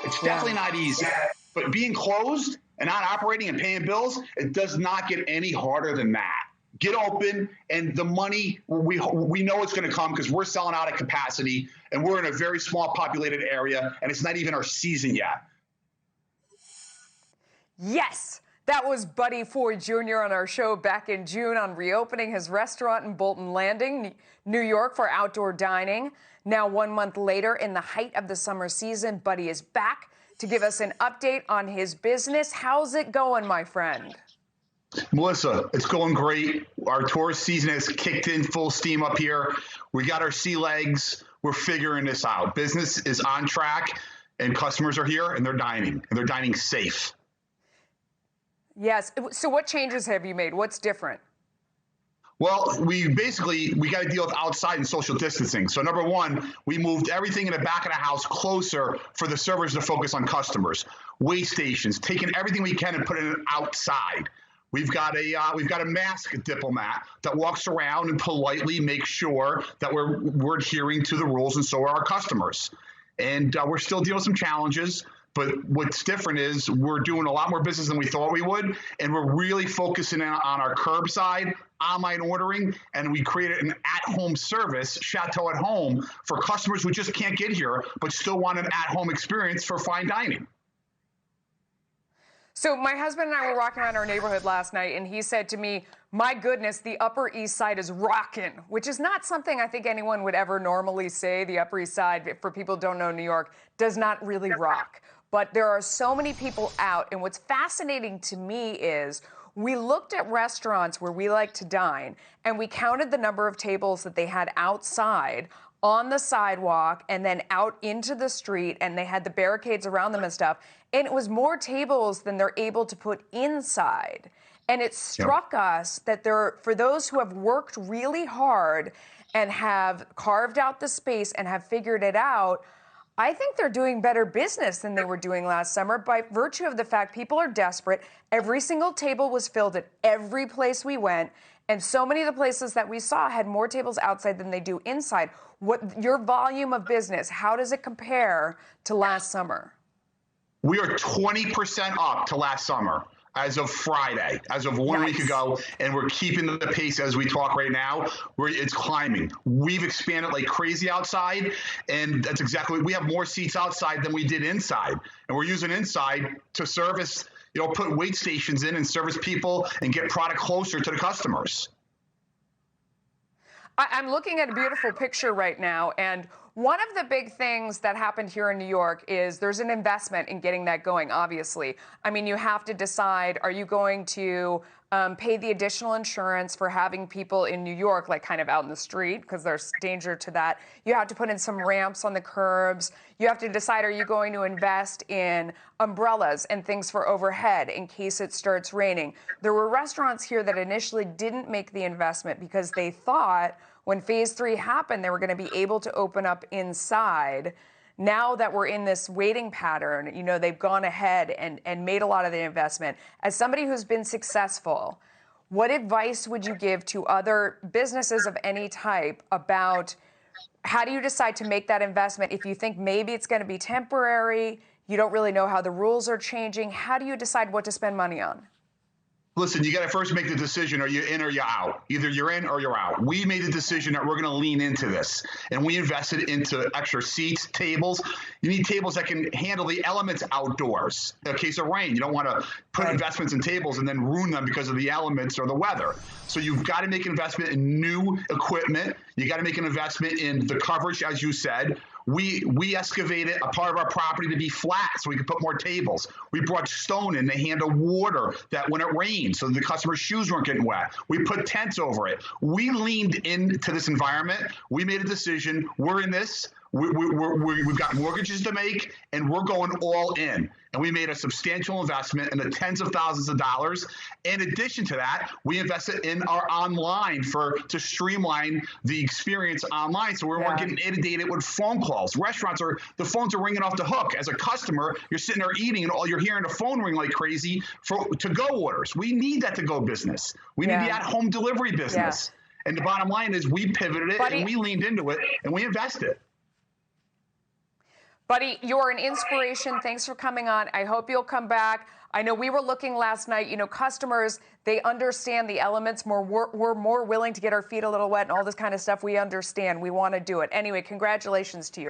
It's Yeah. definitely not easy. But being closed and not operating and paying bills, it does not get any harder than that. Get open, and the money, we know it's going to come because we're selling out at capacity, and we're in a very small populated area, and it's not even our season yet. Yes, that was Buddy Ford Jr. on our show back in June on reopening his restaurant in Bolton Landing, New York, for outdoor dining. Now, 1 month later, in the height of the summer season, Buddy is back to give us an update on his business. How's it going, my friend? Melissa, it's going great. Our tourist season has kicked in full steam up here. We got our sea legs. We're figuring this out. Business is on track, and customers are here, and they're dining safe. Yes. So what changes have you made? What's different? Well, we got to deal with outside and social distancing. So number one, we moved everything in the back of the house closer for the servers to focus on customers. Wait stations, taking everything we can and putting it outside. We've got a mask diplomat that walks around and politely makes sure that we're adhering to the rules, and so are our customers. And we're still dealing with some challenges. But what's different is we're doing a lot more business than we thought we would, and we're really focusing on our curbside, online ordering, and we created an at-home service, Chateau at Home, for customers who just can't get here but still want an at-home experience for fine dining. So my husband and I were walking around our neighborhood last night, and he said to me, my goodness, the Upper East Side is rocking, which is not something I think anyone would ever normally say. The Upper East Side, for people who don't know New York, does not really rock. But there are so many people out, and what's fascinating to me is we looked at restaurants where we like to dine, and we counted the number of tables that they had outside on the sidewalk and then out into the street, and they had the barricades around them and stuff, and it was more tables than they're able to put inside. And it struck us that for those who have worked really hard and have carved out the space and have figured it out, I think they're doing better business than they were doing last summer by virtue of the fact people are desperate. Every single table was filled at every place we went, and so many of the places that we saw had more tables outside than they do inside. What your volume of business, how does it compare to last summer? We are 20% up to last summer as of Friday, as of 1 week ago, and we're keeping the pace as we talk right now. It's climbing. We've expanded like crazy outside, and that's exactly, we have more seats outside than we did inside, and we're using inside to service, put wait stations in and service people and get product closer to the customers. I'm looking at a beautiful picture right now, and one of the big things that happened here in New York is there's an investment in getting that going, obviously. I mean, you have to decide, are you going to pay the additional insurance for having people in New York, like kind of out in the street, because there's danger to that. You have to put in some ramps on the curbs. You have to decide, are you going to invest in umbrellas and things for overhead in case it starts raining? There were restaurants here that initially didn't make the investment because they thought when phase 3 happened, they were going to be able to open up inside. Now that we're in this waiting pattern, they've gone ahead and made a lot of the investment. As somebody who's been successful, what advice would you give to other businesses of any type about how do you decide to make that investment if you think maybe it's going to be temporary, you don't really know how the rules are changing? How do you decide what to spend money on? Listen, you got to first make the decision, are you in or you're out? Either you're in or you're out. We made the decision that we're going to lean into this, and we invested into extra seats, tables. You need tables that can handle the elements outdoors. In a case of rain, you don't want to put investments in tables and then ruin them because of the elements or the weather. So you've got to make an investment in new equipment. You got to make an investment in the coverage, as you said. We excavated a part of our property to be flat so we could put more tables. We brought stone in to handle water that when it rained so the customer's shoes weren't getting wet. We put tents over it. We leaned into this environment. We made a decision. We're in this. We've got mortgages to make, and we're going all in. And we made a substantial investment in the tens of thousands of dollars. In addition to that, we invested in our online to streamline the experience online, so we weren't getting inundated with phone calls. The phones are ringing off the hook. As a customer, you're sitting there eating, and all you're hearing the phone ring like crazy for to-go orders. We need that to-go business. We need the at-home delivery business. And the bottom line is we pivoted it, and we leaned into it, and we invested. Buddy, you're an inspiration. Thanks for coming on. I hope you'll come back. I know we were looking last night, customers, they understand the elements more. We're more willing to get our feet a little wet and all this kind of stuff. We understand. We want to do it. Anyway, congratulations to you.